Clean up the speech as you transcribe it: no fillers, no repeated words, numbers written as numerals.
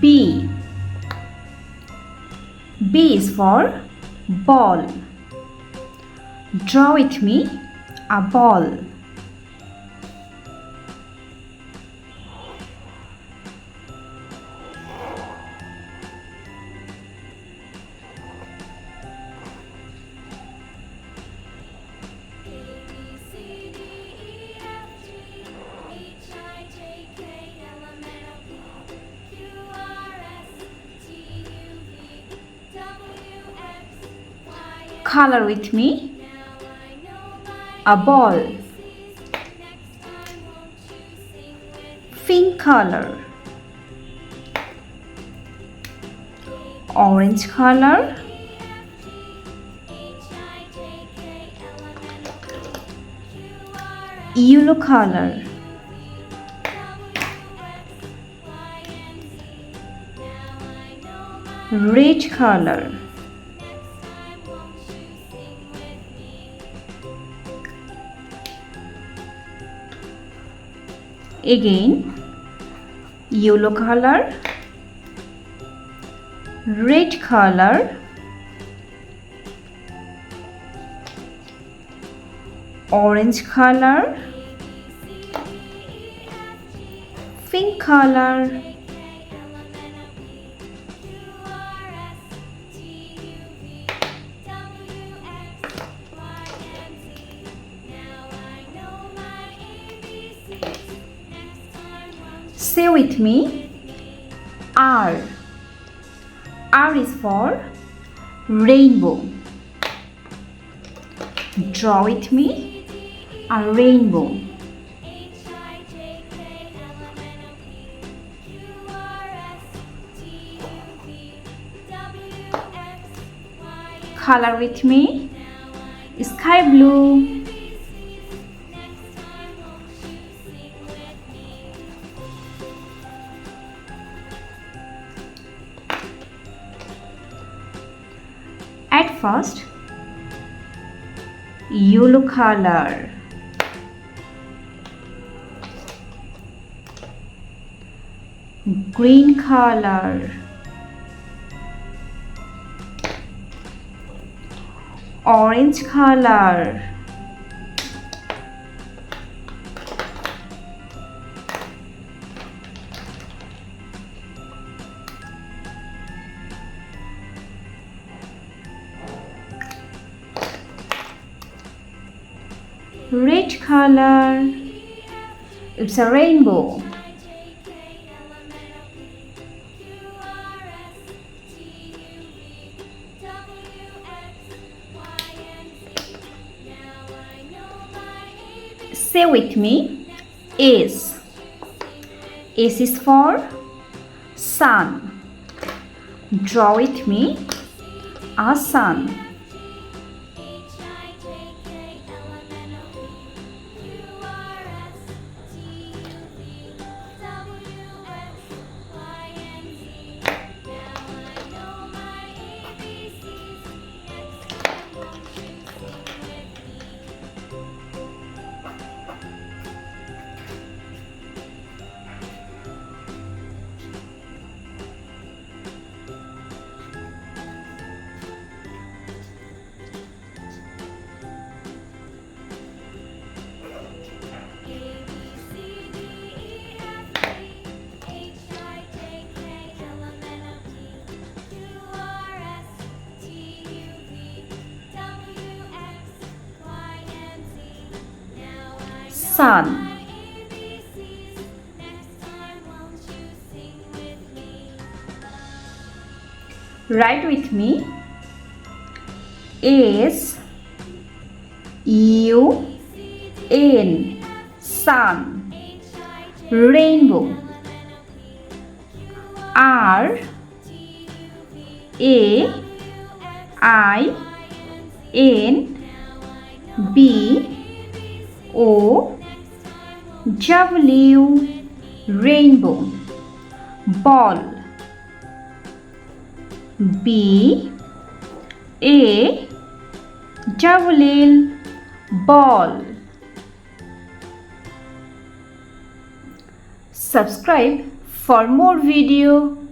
B. B is for ball. Draw with me a ball. Color with me a ball. Pink color, orange color, yellow color, red color, again yellow color, red color, orange color, pink color, say with me R. R is for rainbow. Draw with me a rainbow. Color with me sky blue. At first, yellow color, green color, orange color, red color. It's a rainbow. Say with me S. S is for sun. Draw with me a sun. Sun. Write with me S U N, sun. Rainbow. R A I N B O W, rainbow. Ball. B A double L, ball. Subscribe for more video.